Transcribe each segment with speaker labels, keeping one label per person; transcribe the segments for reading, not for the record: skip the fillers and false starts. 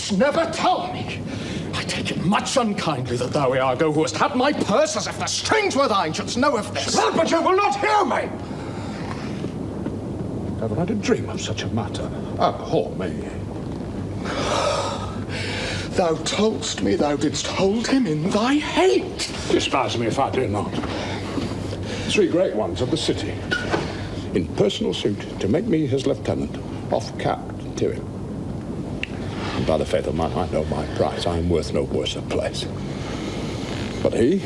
Speaker 1: didst never tell me. I take it much unkindly that thou, Iago, who hast had my purse as if the strings were thine, shouldst know of this.
Speaker 2: Well, but you will not hear me! Never had a dream of such a matter. Abhor me.
Speaker 1: Thou toldst me thou didst hold him in thy hate.
Speaker 2: Despise me if I do not. 3 great ones of the city, in personal suit, to make me his lieutenant, off-capped to him. And by the faith of mine, I know my price. I am worth no worse a place. But he,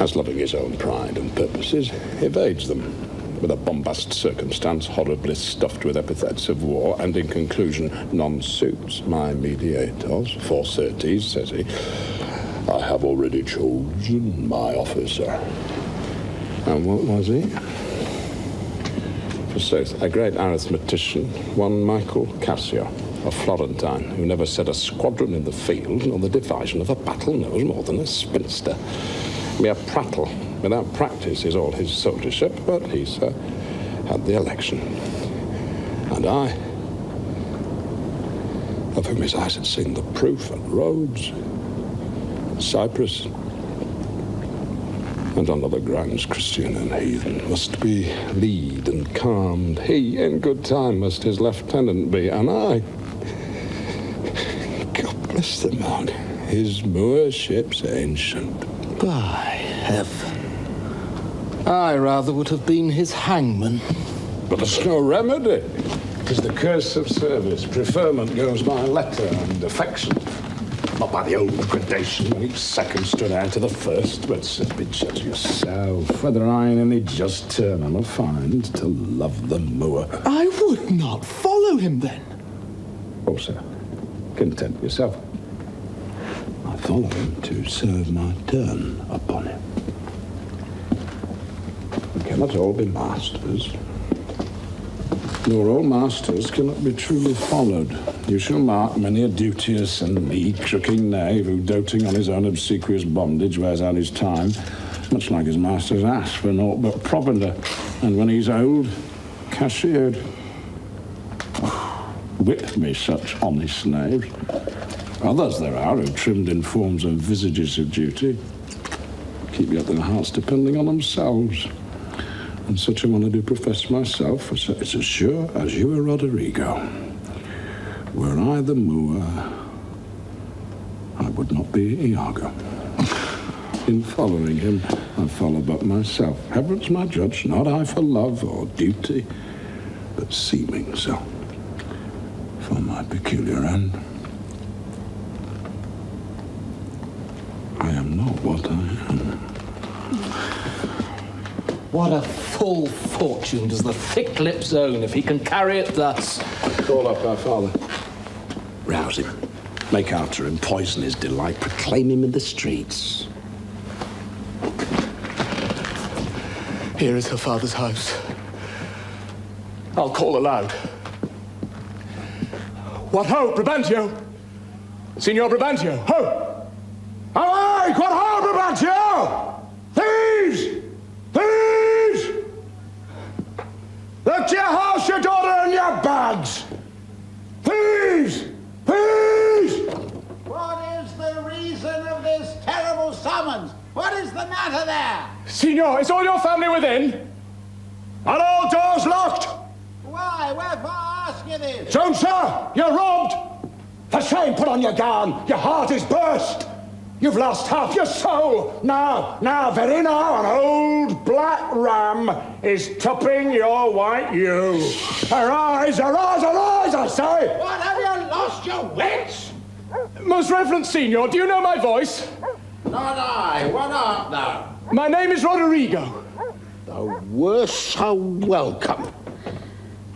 Speaker 2: as loving his own pride and purposes, evades them with a bombast circumstance horribly stuffed with epithets of war, and in conclusion, none suits my mediators. For certes, says he, I have already chosen my officer. And what was he? Forsooth, a great arithmetician, one Michael Cassio, a Florentine, who never set a squadron in the field, nor the division of a battle knows more than a spinster. Mere prattle without practice is all his soldiership, but he, sir, had the election. And I, of whom his eyes had seen the proof at Rhodes, Cyprus, and on other grounds, Christian and heathen, must be lead and calmed. He, in good time, must his lieutenant be, and I, God bless the man, his moorship's ancient.
Speaker 1: By heaven, I rather would have been his hangman.
Speaker 2: But there's no remedy. 'Tis the curse of service. Preferment goes by letter and affection, not by the old gradation when each second stood out to the first. But, sir, be judge yourself whether I in any just turn am find to love the moor.
Speaker 1: I would not follow him then.
Speaker 2: Oh, sir, content yourself. I follow him to serve my turn upon him. We cannot all be masters, nor all masters cannot be truly followed. You shall mark many a duteous and meek crooking knave who, doting on his own obsequious bondage, wears out his time, much like his master's ass for naught but provender, and when he's old, cashiered. Whip me such honest knaves. Others there are who, trimmed in forms and visages of duty, keep yet their hearts depending on themselves. And such a one I do profess myself, for it's as sure as you are Roderigo. Were I the moor, I would not be Iago. In following him, I follow but myself. Heaven's my judge, not I for love or duty, but seeming so, for my peculiar end. I am not what I am.
Speaker 1: What a full fortune does the thick-lipped own if he can carry it thus.
Speaker 2: Call up our father. Rouse him. Make after him. Poison his delight. Proclaim him in the streets.
Speaker 1: Here is her father's house. I'll call aloud. What ho, Brabantio? Signor Brabantio, ho!
Speaker 2: Aye, what ho, Brabantio? Thieves! Thieves! Look to your house, your daughter, and your bags! Thieves! Thieves!
Speaker 3: What is the reason of this terrible summons? What is the matter there?
Speaker 1: Signor, is all your family within?
Speaker 2: Are all doors locked?
Speaker 3: Why, wherefore ask you this?
Speaker 2: So, sir, you're robbed! For shame, put on your gown. Your heart is burst. You've lost half your soul. Now, very now, an old black ram is topping your white ewe. Arise, arise, arise, I say!
Speaker 3: What, have you lost your wits?
Speaker 1: Most Reverend Signor, do you know my voice?
Speaker 3: Not I. What art thou?
Speaker 1: My name is Roderigo.
Speaker 3: Thou wert so welcome.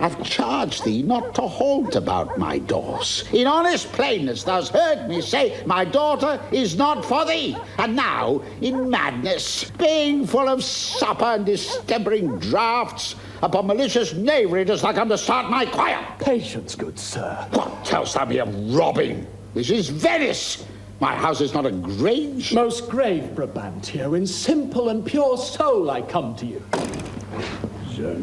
Speaker 3: I've charged thee not to halt about my doors. In honest plainness, thou'st heard me say, my daughter is not for thee. And now, in madness, being full of supper and distempering draughts, upon malicious knavery dost thou come to start my choir.
Speaker 1: Patience, good sir.
Speaker 3: What tell'st thou me of robbing? This is Venice. My house is not a grange.
Speaker 1: Most grave Brabantio, in simple and pure soul I come to you.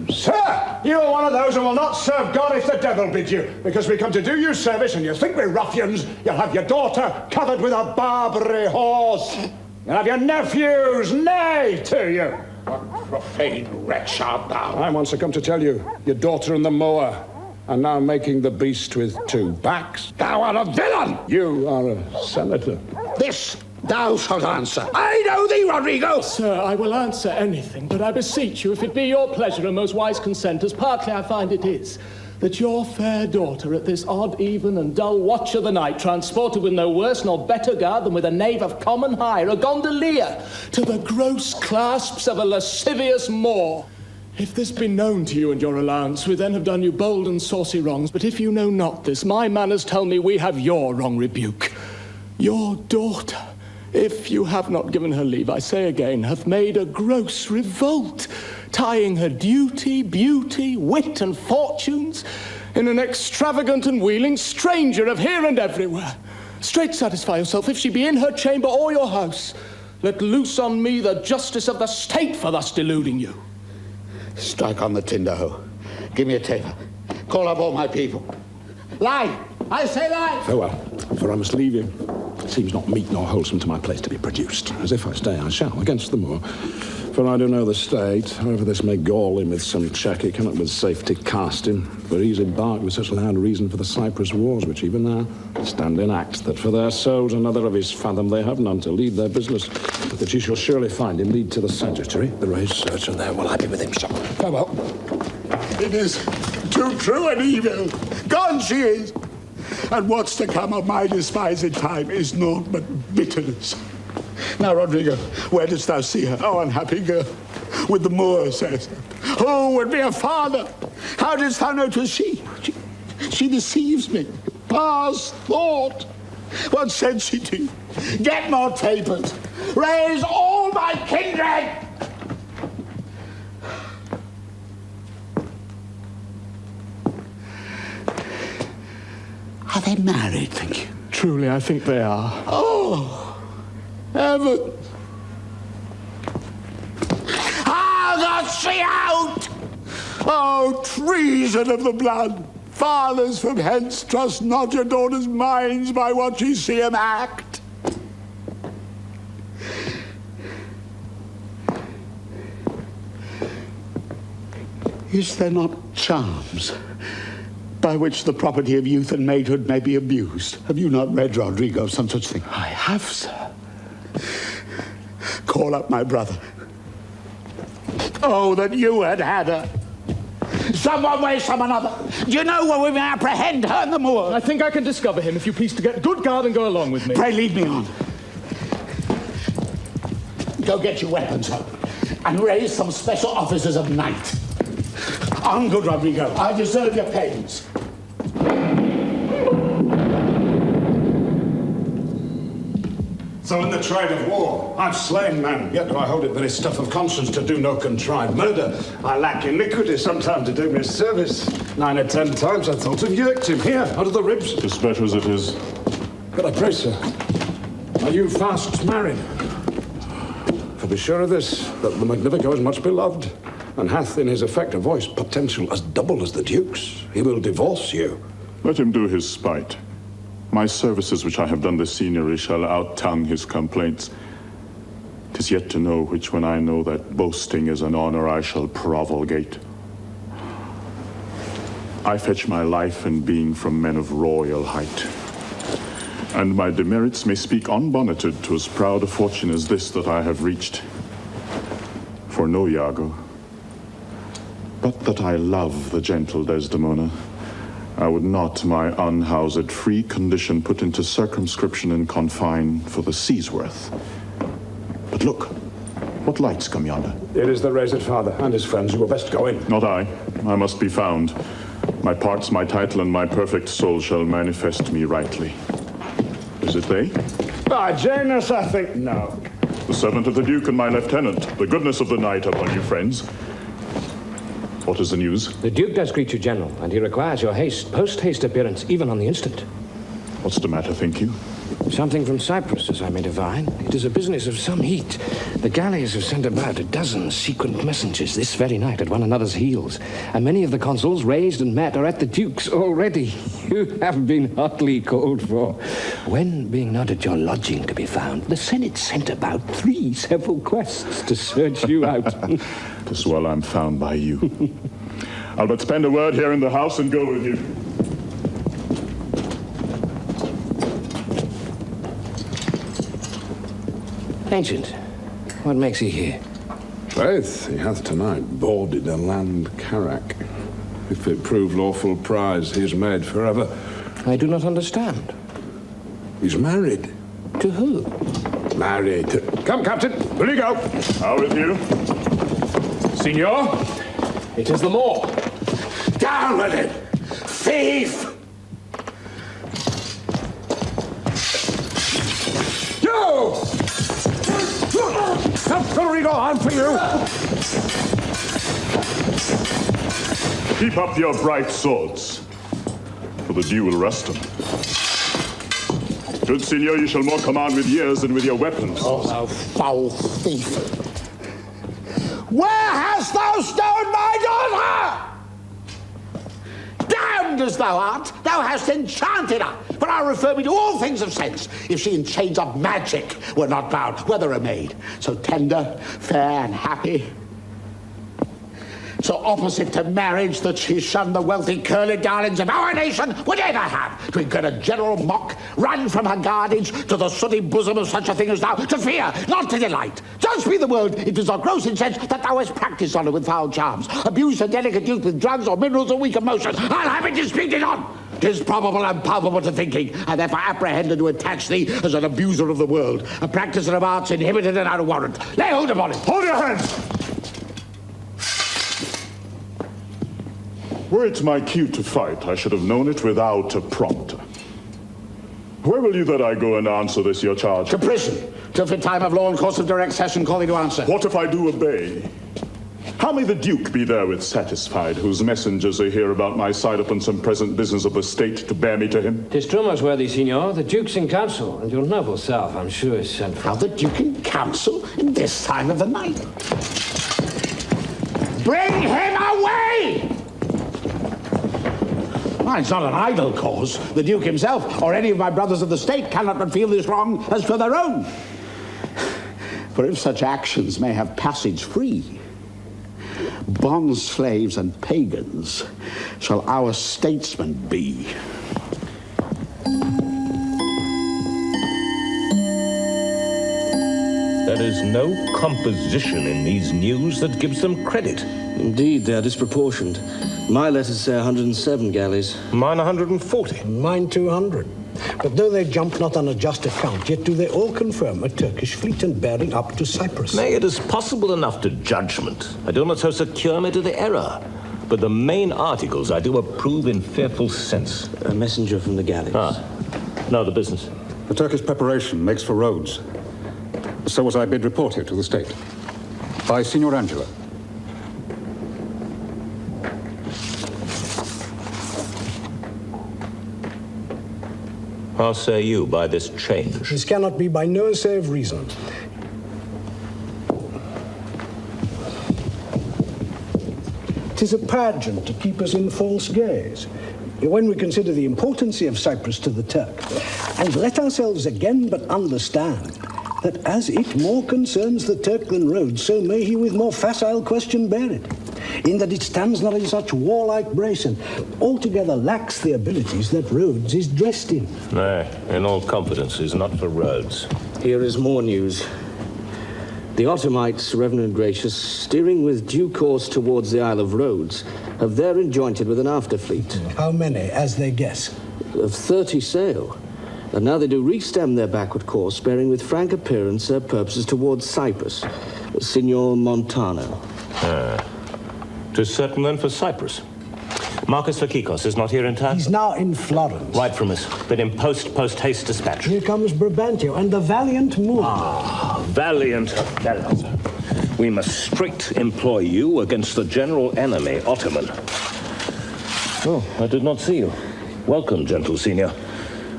Speaker 2: Sir, you are one of those who will not serve God if the devil bids you. Because we come to do you service and you think we're ruffians, you'll have your daughter covered with a Barbary horse. You'll have your nephews neigh to you. What profane wretch art thou? I once come to tell you, your daughter and the mower are now making the beast with two backs.
Speaker 3: Thou art a villain!
Speaker 2: You are a senator.
Speaker 3: This thou shalt answer. I know thee, Roderigo!
Speaker 1: Sir, I will answer anything, but I beseech you, if it be your pleasure and most wise consent, as partly I find it is, that your fair daughter at this odd, even, and dull watch of the night, transported with no worse nor better guard than with a knave of common hire, a gondolier, to the gross clasps of a lascivious Moor. If this be known to you and your allowance, we then have done you bold and saucy wrongs, but if you know not this, my manners tell me we have your wrong rebuke. Your daughter, if you have not given her leave, I say again, hath made a gross revolt, tying her duty, beauty, wit, and fortunes in an extravagant and wheeling stranger of here and everywhere. Straight satisfy yourself, if she be in her chamber or your house, let loose on me the justice of the state for thus deluding you.
Speaker 3: Strike on the tinder hoe. Give me a taper. Call up all my people. Lie! I say lie!
Speaker 2: Farewell, for I must leave you. It seems not meet nor wholesome to my place to be produced. As if I stay, I shall, against the Moor. For I do know the state, however this may gall him with some check, he cannot with safety cast him, for he's embarked with such loud reason for the Cyprus wars, which even now stand in act, that for their souls another of his fathom they have none to lead their business, but that you shall surely find him lead to the sanctuary, the raised search, and there will I be with him, so farewell.
Speaker 3: It is too true an evil. Gone she is. And what's to come of my despised time is naught but bitterness. Now, Roderigo, where dost thou see her? Oh, unhappy girl, with the Moor, says. Who would be a father? How didst thou know 'twas she? She deceives me. Past thought. What said she to you? Get more tapers. Raise all my kindred. Are they married, think you?
Speaker 1: Truly, I think they are.
Speaker 3: Oh, heaven. How got she out? Oh, treason of the blood. Fathers from hence, trust not your daughters' minds by what ye see 'em act. Is there not charms by which the property of youth and maidhood may be abused? Have you not read, Roderigo, of some such thing?
Speaker 1: I have, sir.
Speaker 3: Call up my brother. Oh, that you had had her. Some one way, some another. Do you know where we may apprehend her and the Moor?
Speaker 1: I think I can discover him if you please to get good guard and go along with me.
Speaker 3: Pray lead me on. Go get your weapons up and raise some special officers of night. On, good Roderigo. I deserve your pains.
Speaker 2: So in the trade of war, I've slain men, yet do I hold it very stuff of conscience to do no contrived murder. I lack iniquity sometimes to do me service. 9 or 10 times I thought of yerked him here, out of the ribs.
Speaker 4: As better as it is.
Speaker 2: But I pray, sir, are you fast married? For be sure of this, that the Magnifico is much beloved, and hath in his effect a voice potential as double as the Duke's. He will divorce you.
Speaker 4: Let him do his spite. My services which I have done the signory shall out-tongue his complaints. 'Tis yet to know which when I know that boasting is an honor I shall promulgate. I fetch my life and being from men of royal height, and my demerits may speak unbonneted to as proud a fortune as this that I have reached. For no, Iago, but that I love the gentle Desdemona, I would not my unhoused free condition put into circumscription and confine for the sea's worth. But look, what lights come yonder?
Speaker 2: It is the raised father and his friends who will best go in.
Speaker 4: Not I. I must be found. My parts, my title, and my perfect soul shall manifest me rightly. Is it they?
Speaker 2: By Janus, I think no.
Speaker 4: The servant of the Duke and my lieutenant. The goodness of the night upon you, friends. What is the news?
Speaker 5: The Duke does greet you, General, and he requires your post-haste appearance, even on the instant.
Speaker 4: What's the matter, think you?
Speaker 5: Something from Cyprus, as I may divine. It is a business of some heat. The galleys have sent about a dozen secret messengers this very night at one another's heels, and many of the consuls raised and met are at the Duke's already. You have been hotly called for. When, being not at your lodging to be found, the Senate sent about 3 several quests to search you out.
Speaker 4: 'Tis well I'm found by you. I'll but spend a word here in the house and go with you.
Speaker 5: Ancient, what makes he here?
Speaker 2: Faith, he hath tonight boarded a land carrack. If it prove lawful prize, he is made forever.
Speaker 5: I do not understand.
Speaker 2: He's married.
Speaker 5: To who?
Speaker 2: Married to...
Speaker 4: Come, Captain. Will you go? How with you?
Speaker 1: Signor, it is the law.
Speaker 3: Down with him! Thief!
Speaker 2: Yo! Roderigo, I'm for you!
Speaker 4: Keep up your bright swords, for the dew will rust them. Good Signor, you shall more command with years than with your weapons.
Speaker 3: Oh, thou foul thief! Where hast thou stolen my daughter? Damned as thou art, thou hast enchanted her. For I refer me to all things of sense. If she in chains of magic were not bound, whether a maid so tender, fair, and happy, so opposite to marriage that she shunned the wealthy curly darlings of our nation would ever have, to incur a general mock, run from her guardage to the sooty bosom of such a thing as thou, to fear, not to delight. Judge me the word, it is of gross incense that thou hast practised on her with foul charms, abused her delicate youth with drugs or minerals of weak emotion. I'll have it disputed on. 'Tis probable and palpable to thinking, and therefore apprehended to attach thee as an abuser of the world, a practicer of arts inhibited and out of warrant. Lay hold upon it.
Speaker 4: Hold your hands! Were it my cue to fight, I should have known it without a prompter. Where will you that I go and answer this your charge?
Speaker 3: To prison, till fit time of law and course of direct session call thee to answer.
Speaker 4: What if I do obey? How may the Duke be therewith satisfied, whose messengers are here about my side upon some present business of the state to bear me to him?
Speaker 5: 'Tis true, most worthy Signor. The Duke's in council, and your noble self, I'm sure, is sent for.
Speaker 3: How the Duke in council in this time of the night? Bring him away! Well, it's not an idle cause. The Duke himself, or any of my brothers of the state, cannot but feel this wrong as for their own. For if such actions may have passage free, bond slaves and pagans shall our statesmen be.
Speaker 6: There is no composition in these news that gives them credit.
Speaker 7: Indeed, they are disproportioned. My letters say 107 galleys.
Speaker 6: Mine 140.
Speaker 8: Mine 200. But though they jump not on a just account, yet do they all confirm a Turkish fleet and bearing up to Cyprus.
Speaker 6: Nay, it is possible enough to judgment. I do not so secure me to the error. But the main articles I do approve in fearful sense.
Speaker 7: A messenger from the galleys.
Speaker 6: Now the business.
Speaker 9: The Turkish preparation makes for Rhodes. So was I bid report here to the state. By Signor Angela.
Speaker 6: How say you by this change?
Speaker 8: This cannot be by no save reason. Tis a pageant to keep us in false gaze. When we consider the importance of Cyprus to the Turk, and let ourselves again but understand that as it more concerns the Turk than Rhodes, so may he with more facile question bear it, in that it stands not in such warlike brace and altogether lacks the abilities that Rhodes is dressed in.
Speaker 6: Nay, in all confidence, is not for Rhodes.
Speaker 7: Here is more news. The Ottomites, Reverend and Gracious, steering with due course towards the Isle of Rhodes, have there enjointed with an after fleet.
Speaker 8: How many, as they guess?
Speaker 7: Of 30 sail. And now they do re-stem their backward course, bearing with frank appearance their purposes towards Cyprus. Signor Montano.
Speaker 6: 'Tis certain then for Cyprus. Marcus Vakikos is not here in time?
Speaker 8: He's now in Florence.
Speaker 6: Right from us. Bid him post-haste dispatch.
Speaker 8: Here comes Brabantio and the valiant Moor.
Speaker 6: Valiant Othello. We must straight employ you against the general enemy, Ottoman. Oh, I did not see you. Welcome, gentle senior.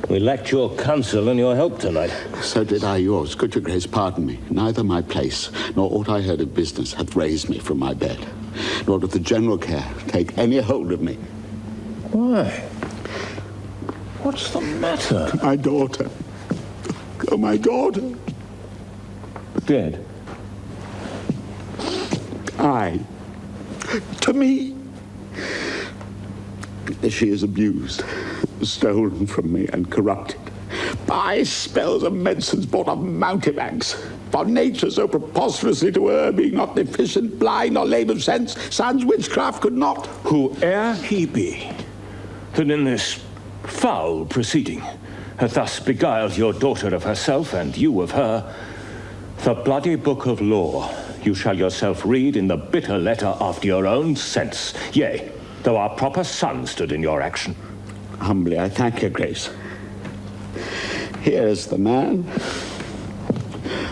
Speaker 6: We lacked your counsel and your help tonight.
Speaker 3: So did I yours. Could your grace pardon me? Neither my place nor aught I heard of business hath raised me from my bed, nor doth the general care take any hold of me.
Speaker 6: Why? What's the matter?
Speaker 2: My daughter. Oh, my daughter.
Speaker 6: Dead?
Speaker 2: Aye. To me. She is abused, stolen from me, and corrupted by spells and medicines brought of mountebanks. For nature so preposterously to her, being not deficient, blind, or lame of sense, sans witchcraft could not.
Speaker 10: Whoe'er he be, that in this foul proceeding hath thus beguiled your daughter of herself and you of her, the bloody book of law you shall yourself read in the bitter letter after your own sense. Yea, though our proper son stood in your action.
Speaker 3: Humbly I thank your grace. Here is the man,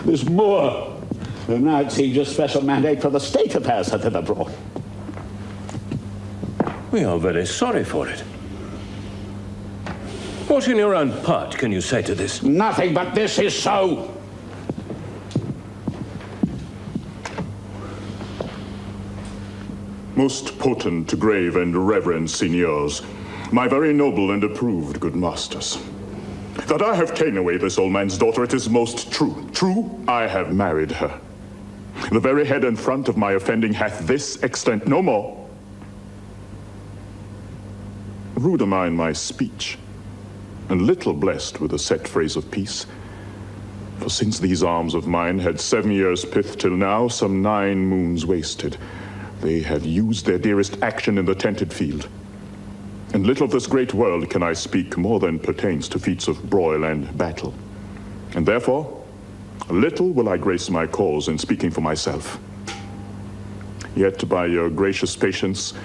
Speaker 3: this Moor, who now it seems your special mandate for the state affairs hath hither brought.
Speaker 10: We are very sorry for it. What in your own part can you say to this?
Speaker 3: Nothing but this is so.
Speaker 4: Most potent, grave, and reverend seigneurs, my very noble and approved good masters, that I have ta'en away this old man's daughter, it is most true. True, I have married her. The very head and front of my offending hath this extent, no more. Rude am I in my speech, and little blessed with the set phrase of peace. For since these arms of mine had 7 years' pith till now, some 9 moons wasted, they have used their dearest action in the tented field. And little of this great world can I speak more than pertains to feats of broil and battle. And therefore, little will I grace my cause in speaking for myself. Yet by your gracious patience,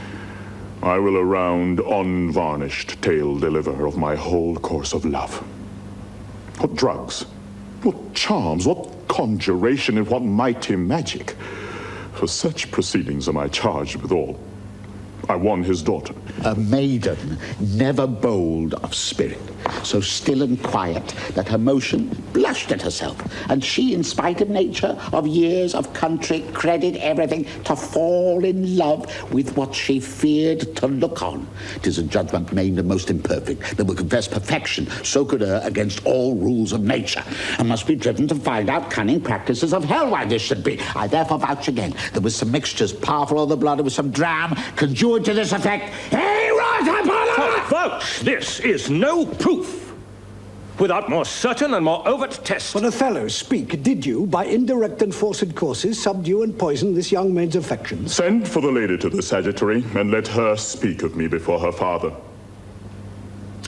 Speaker 4: I will a round, unvarnished tale deliver of my whole course of love. What drugs, what charms, what conjuration, and what mighty magic. For such proceedings am I charged withal. I won his daughter.
Speaker 3: A maiden, never bold of spirit, so still and quiet that her motion blushed at herself, and she, in spite of nature, of years, of country, credit, everything, to fall in love with what she feared to look on. 'Tis a judgment maimed and most imperfect, that will confess perfection, so could err against all rules of nature, and must be driven to find out cunning practices of hell why this should be. I therefore vouch again, there was some mixtures powerful of the blood, with some dram, conjured to this effect. Hey, right upon her!
Speaker 10: Vouch, this is no proof, without more certain and more overt test.
Speaker 8: But Othello, speak, did you, by indirect and forced courses, subdue and poison this young maid's affections?
Speaker 4: Send for the lady to the sagittary, and let her speak of me before her father.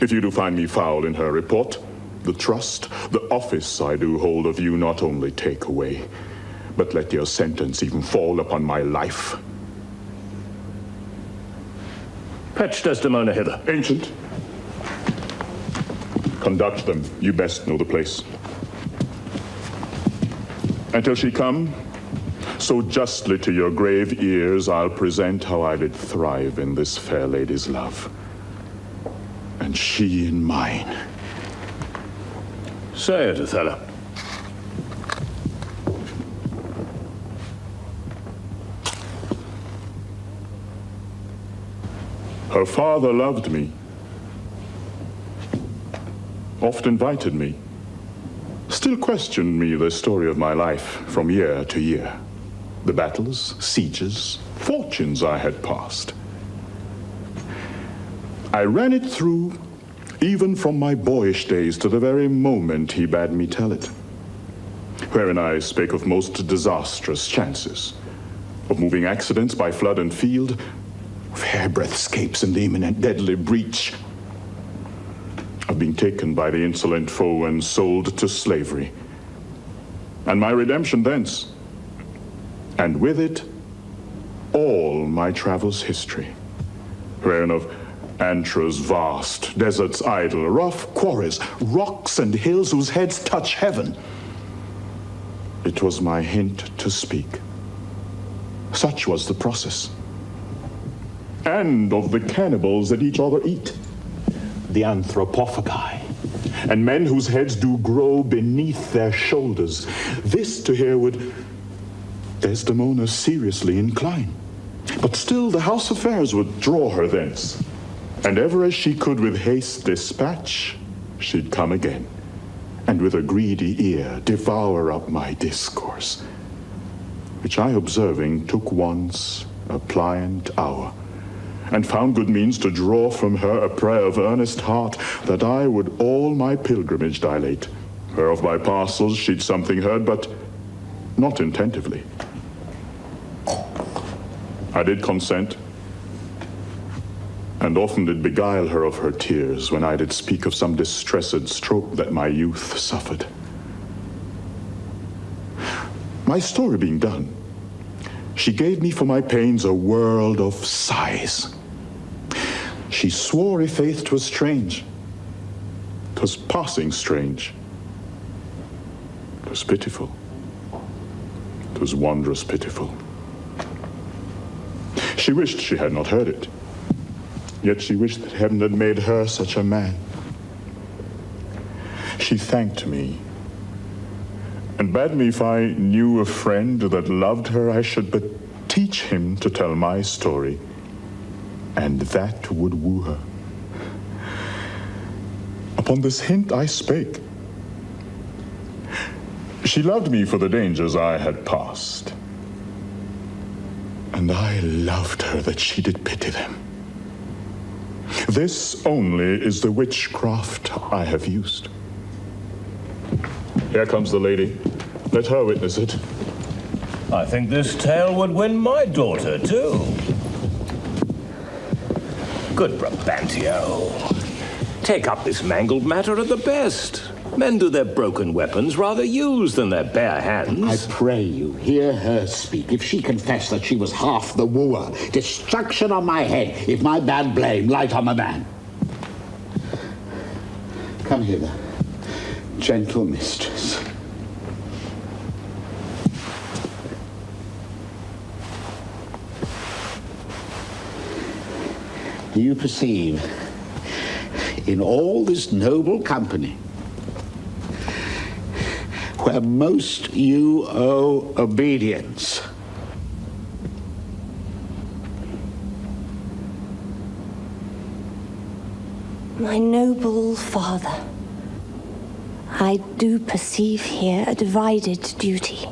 Speaker 4: If you do find me foul in her report, the trust, the office I do hold of you not only take away, but let your sentence even fall upon my life.
Speaker 10: Fetch Desdemona hither.
Speaker 4: Ancient, conduct them. You best know the place. Until she come, so justly to your grave ears I'll present how I did thrive in this fair lady's love, and she in mine.
Speaker 10: Say it, Othello.
Speaker 4: Her father loved me, oft invited me, still questioned me the story of my life from year to year, the battles, sieges, fortunes I had passed. I ran it through, even from my boyish days to the very moment he bade me tell it, wherein I spake of most disastrous chances, of moving accidents by flood and field, of hairbreadth escapes and the imminent deadly breach, of being taken by the insolent foe and sold to slavery, and my redemption thence, and with it all my travels' history, wherein of Antra's vast, deserts idle, rough quarries, rocks and hills whose heads touch heaven, it was my hint to speak. Such was the process. And of the cannibals that each other eat, the anthropophagi, and men whose heads do grow beneath their shoulders. This to hear would Desdemona seriously incline. But still the house affairs would draw her thence, and ever as she could with haste dispatch, she'd come again, and with a greedy ear devour up my discourse, which I observing took once a pliant hour, and found good means to draw from her a prayer of earnest heart, that I would all my pilgrimage dilate. Whereof by parcels she'd something heard, but not intentively. I did consent, and often did beguile her of her tears when I did speak of some distressed stroke that my youth suffered. My story being done, she gave me for my pains a world of sighs. She swore i' faith 'twas strange, 'twas passing strange, 'twas pitiful, 'twas wondrous pitiful. She wished she had not heard it, yet she wished that heaven had made her such a man. She thanked me, and bade me if I knew a friend that loved her, I should but teach him to tell my story, and that would woo her. Upon this hint I spake. She loved me for the dangers I had passed, and I loved her that she did pity them. This only is the witchcraft I have used. Here comes the lady. Let her witness it.
Speaker 6: I think this tale would win my daughter, too. Good brabantio. Take up this mangled matter at the best. Men do their broken weapons rather use than their bare hands.
Speaker 3: I pray you, hear her speak. If she confess that she was half the wooer, destruction on my head, if my bad blame light on the man. Come hither, gentle mistress. Do you perceive, in all this noble company, where most you owe obedience,
Speaker 11: my noble father, I do perceive here a divided duty.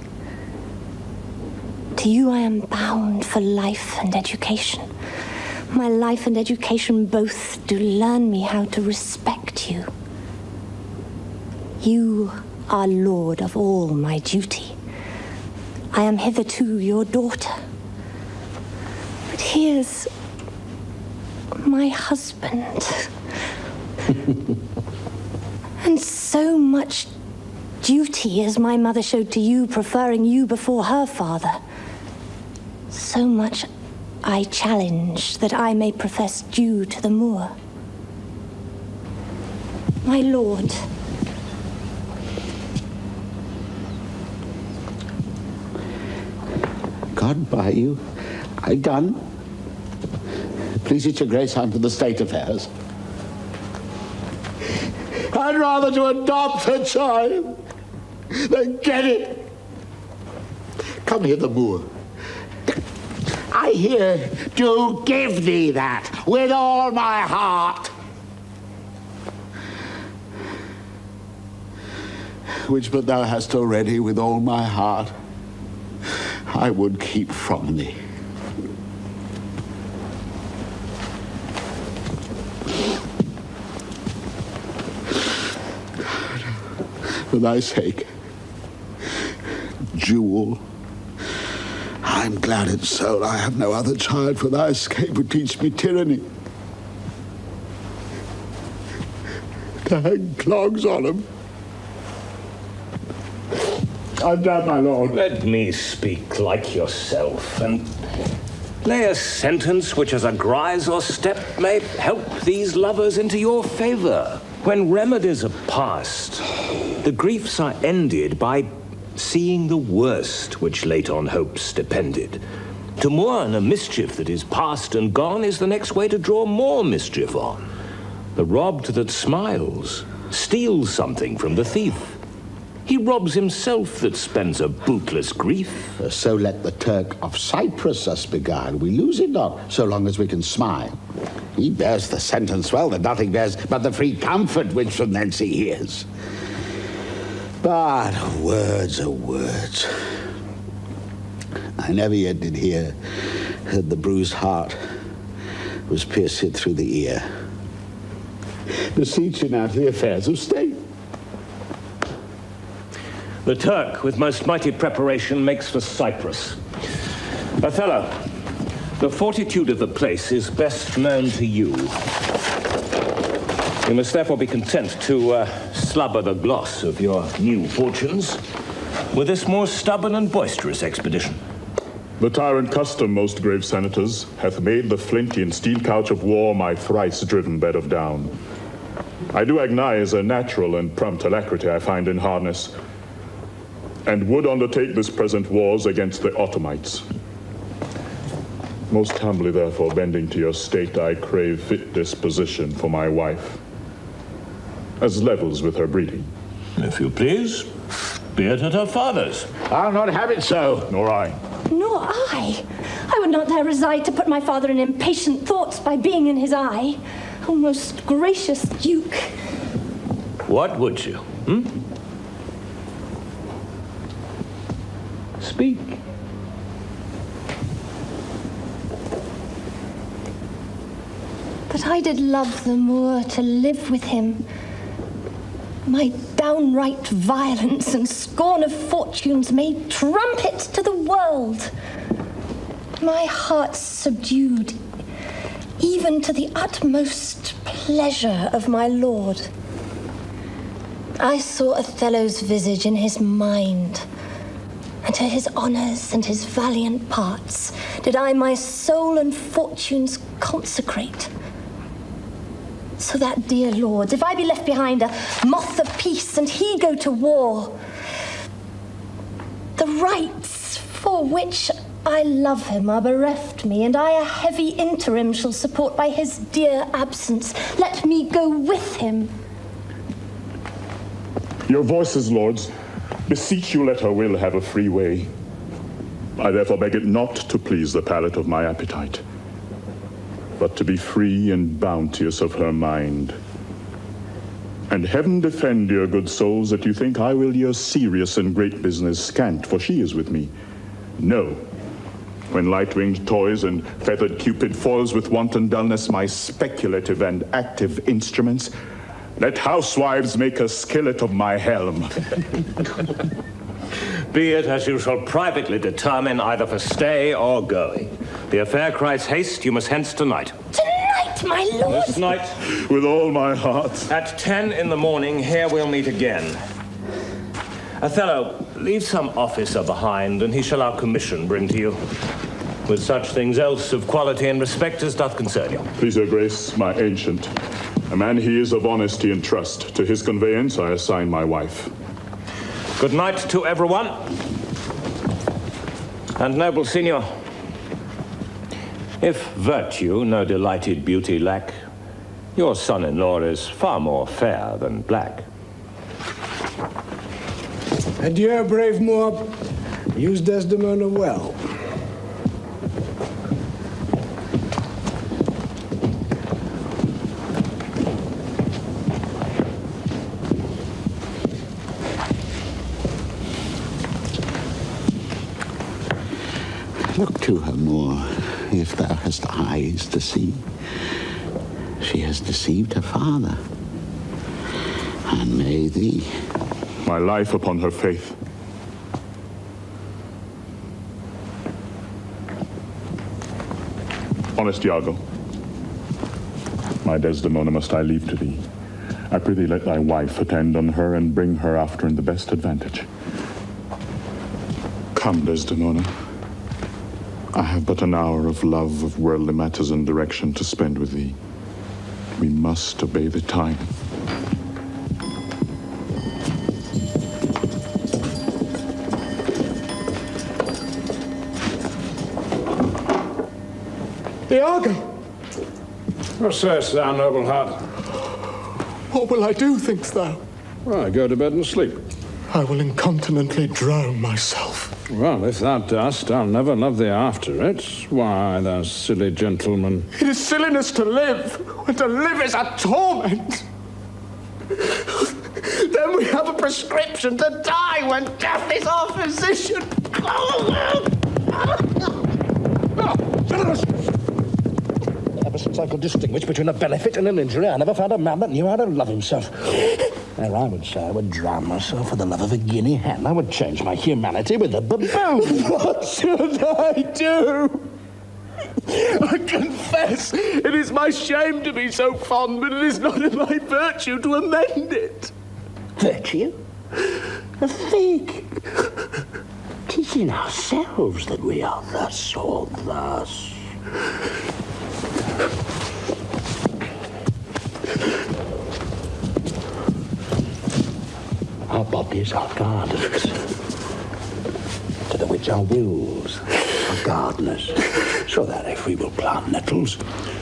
Speaker 11: To you I am bound for life and education. My life and education both do learn me how to respect you. You are lord of all my duty. I am hitherto your daughter. But here's my husband. And so much duty as my mother showed to you, preferring you before her father. So much I challenge that I may profess due to the Moor. My lord,
Speaker 3: God by you, I done. Please it your grace, I'm for the state affairs. I'd rather to adopt a child than get it. Come here, the Moor. I hear, do give thee that with all my heart. Which but thou hast already with all my heart, I would keep from thee. For thy sake, jewel, I'm glad in soul I have no other child, for thy escape would teach me tyranny. To hang clogs on 'em. I'm done, my lord.
Speaker 6: Let me speak like yourself, and lay a sentence which as a grise or step may help these lovers into your favor. When remedies are past, the griefs are ended by seeing the worst which late on hopes depended. To mourn a mischief that is past and gone is the next way to draw more mischief on. The robbed that smiles steals something from the thief. He robs himself that spends a bootless grief.
Speaker 3: So let the Turk of Cyprus us beguile. We lose it not, so long as we can smile. He bears the sentence well, that nothing bears but the free comfort which from thence he hears. But words are words. I never yet did hear that the bruised heart was pierced through the ear. Beseech you now to the affairs of state.
Speaker 6: The Turk, with most mighty preparation, makes for Cyprus. Othello, the fortitude of the place is best known to you. You must therefore be content to slubber the gloss of your new fortunes with this more stubborn and boisterous expedition.
Speaker 4: The tyrant custom, most grave senators, hath made the flinty and steel couch of war my thrice-driven bed of down. I do agonize a natural and prompt alacrity I find in harness, and would undertake this present wars against the Ottomites. Most humbly, therefore, bending to your state, I crave fit disposition for my wife, as levels with her breeding.
Speaker 10: If you please, be it at her father's.
Speaker 3: I'll not have it so.
Speaker 4: Nor I.
Speaker 11: Nor I. I would not dare reside to put my father in impatient thoughts by being in his eye. O most gracious Duke.
Speaker 6: What would you, Speak.
Speaker 11: But I did love the Moor to live with him. My downright violence and scorn of fortunes made trumpets to the world. My heart subdued, even to the utmost pleasure of my lord. I saw Othello's visage in his mind, and to his honours and his valiant parts did I my soul and fortunes consecrate. So that, dear lords, if I be left behind a moth of peace and he go to war, the rights for which I love him are bereft me, and I a heavy interim shall support by his dear absence. Let me go with him.
Speaker 4: Your voices, lords, beseech you let her will have a free way. I therefore beg it not to please the palate of my appetite, but to be free and bounteous of her mind. And heaven defend your good souls that you think I will your serious and great business scant, for she is with me. No. When light-winged toys and feathered Cupid foils with wanton dullness my speculative and active instruments, let housewives make a skillet of my helm.
Speaker 6: Be it as you shall privately determine, either for stay or going. The affair cries haste, you must hence tonight.
Speaker 11: Tonight, my lord!
Speaker 6: This night,
Speaker 4: with all my heart.
Speaker 6: At 10 in the morning, here we'll meet again. Othello, leave some officer behind, and he shall our commission bring to you, with such things else of quality and respect as doth concern you.
Speaker 4: Please your grace, my ancient. A man he is of honesty and trust. To his conveyance I assign my wife.
Speaker 6: Good night to everyone. And noble senior, if virtue no delighted beauty lack, your son-in-law is far more fair than black.
Speaker 8: Adieu, brave Moor. Use Desdemona well.
Speaker 3: Look to her, Moor, if thou hast eyes to see. She has deceived her father, and may thee.
Speaker 4: My life upon her faith. Honest Iago, my Desdemona must I leave to thee. I prithee let thy wife attend on her and bring her after in the best advantage. Come, Desdemona. I have but an hour of love, of worldly matters and direction to spend with thee. We must obey the time.
Speaker 2: Iago! What sayest thou, noble heart?
Speaker 1: What will I do, thinkst thou?
Speaker 2: Well, go to bed and sleep.
Speaker 1: I will incontinently drown myself.
Speaker 2: Well, if thou dost, I'll never love thee after it. Why, thou silly gentleman.
Speaker 1: It is silliness to live, when to live is a torment. Then we have a prescription to die when death is our physician.
Speaker 5: Ever since I could distinguish between a benefit and an injury, I never found a man that knew how to love himself. There, I would say I would drown myself for the love of a guinea hen. I would change my humanity with a baboon.
Speaker 1: What should I do? I confess, it is my shame to be so fond, but it is not in my virtue to amend it.
Speaker 3: Virtue? A fig. 'Tis in ourselves that we are thus or thus. Our bodies are gardens, to the which our wills are gardeners, so that if we will plant nettles,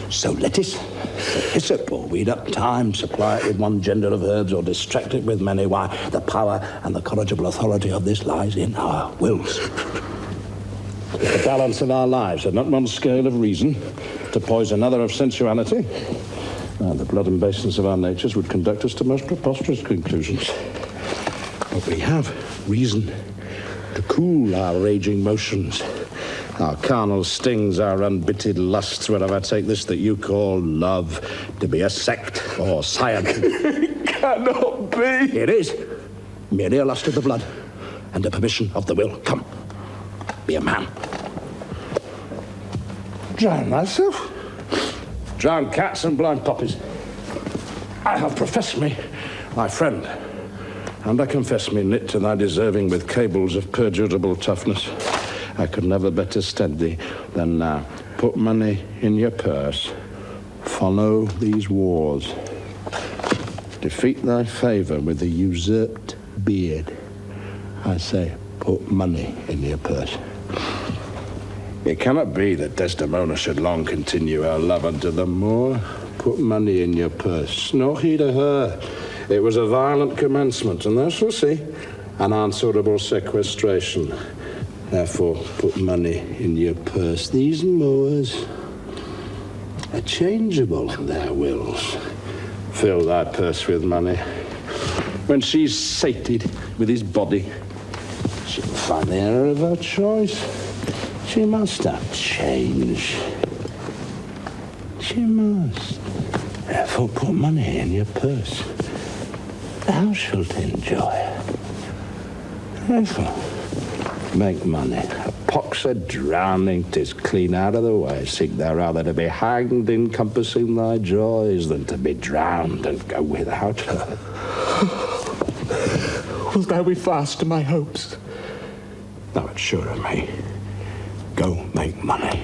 Speaker 3: sow lettuce, sow hyssop, or weed up thyme, supply it with one gender of herbs, or distract it with many, why, the power and the corrigible authority of this lies in our wills. If the balance of our lives had not one scale of reason to poise another of sensuality, the blood and basins of our natures would conduct us to most preposterous conclusions. But we have reason to cool our raging motions, our carnal stings, our unbitted lusts, whereof I take this that you call love to be a sect or science.
Speaker 1: It cannot be.
Speaker 3: It is. Merely a lust of the blood and a permission of the will. Come, be a man.
Speaker 2: Drown myself? Drown cats and blind puppies.
Speaker 3: I have professed me thy friend,
Speaker 2: And I confess me knit to thy deserving with cables of perdurable toughness. I could never better stead thee than now. Put money in your purse. Follow these wars. Defeat thy favour with a usurped beard. I say, put money in your purse. It cannot be that Desdemona should long continue her love unto the Moor. Put money in your purse. No heed of her. It was a violent commencement, and thou shalt see an answerable sequestration. Therefore, put money in your purse. These Moors are changeable in their wills. Fill thy purse with money. When she's sated with his body, she'll find the error of her choice. She must have change. She must. Therefore, put money in your purse. Thou shalt enjoy. Therefore, make money. A pox a drowning, 'tis clean out of the way. Seek thou rather to be hanged encompassing thy joys than to be drowned and go without her.
Speaker 1: Wilt thou be fast to my hopes?
Speaker 3: Thou art sure of me. Go make money.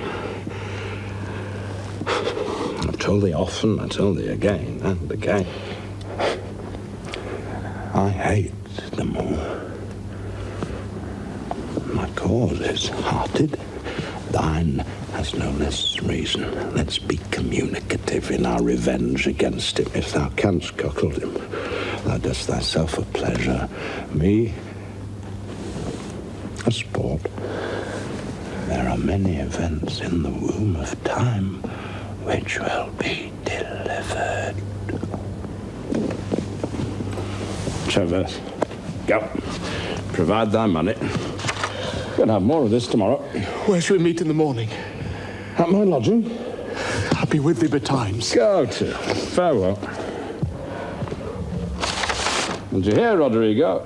Speaker 3: I've told thee often, I told thee again and again. I hate the Moor. My cause is hearted. Thine has no less reason. Let's be communicative in our revenge against him. If thou canst cuckold him, thou dost thyself a pleasure. Me, a sport. There are many events in the womb of time which will be delivered. Trevor, go. Provide thy money. We'll have more of this tomorrow.
Speaker 1: Where shall we meet in the morning?
Speaker 3: At my lodging.
Speaker 1: I'll be with thee betimes.
Speaker 2: Go to. Farewell. And you hear, Roderigo?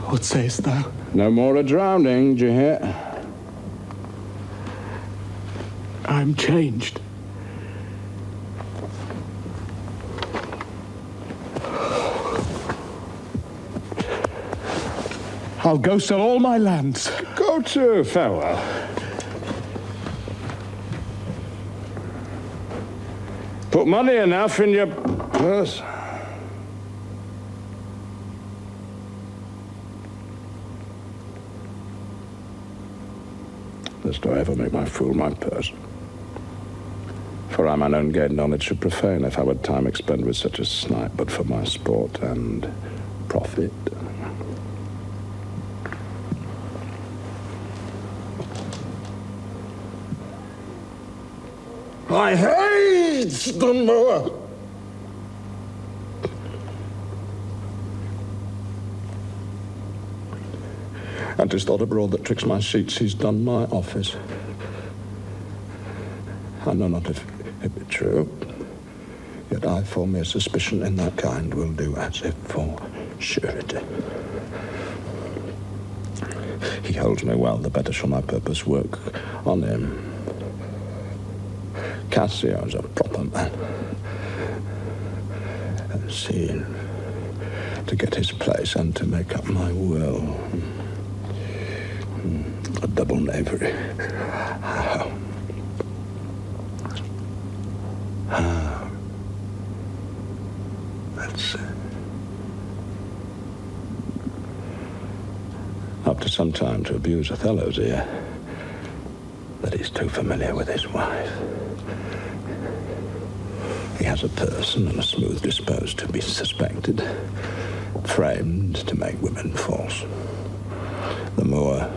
Speaker 1: What sayest thou?
Speaker 2: No more a drowning, do you hear?
Speaker 1: I'm changed. I'll go sell all my lands.
Speaker 2: Go to, farewell. Put money enough in your purse. Lest I ever make my fool my purse. For I mine own gain knowledge should profane if I would time expend with such a snipe, but for my sport and profit. I hate the moor. And 'tis thought abroad that twixt my sheets he's done my office. I know not if it be true, yet I for mere suspicion in that kind will do as if for surety. He holds me well, the better shall my purpose work on him. Cassio is a proper man. See, to get his place and to make up my will. A double knavery. How? That's it. Up to some time to abuse Othello's ear, that he's too familiar with his wife. He has a person and a smooth disposed to be suspected, framed to make women false. The Moor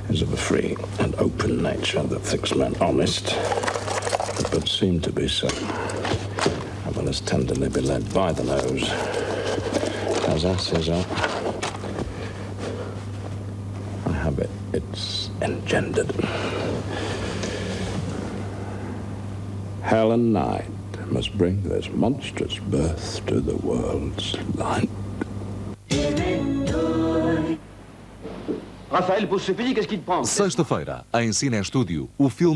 Speaker 2: is of a free and open nature that thinks men honest, but seem to be so. And will as tenderly be led by the nose as asses are. I have it, it's engendered. Hell and night must bring this monstrous birth to the world's light.
Speaker 12: Sexta-feira, em Cine Estúdio, o filme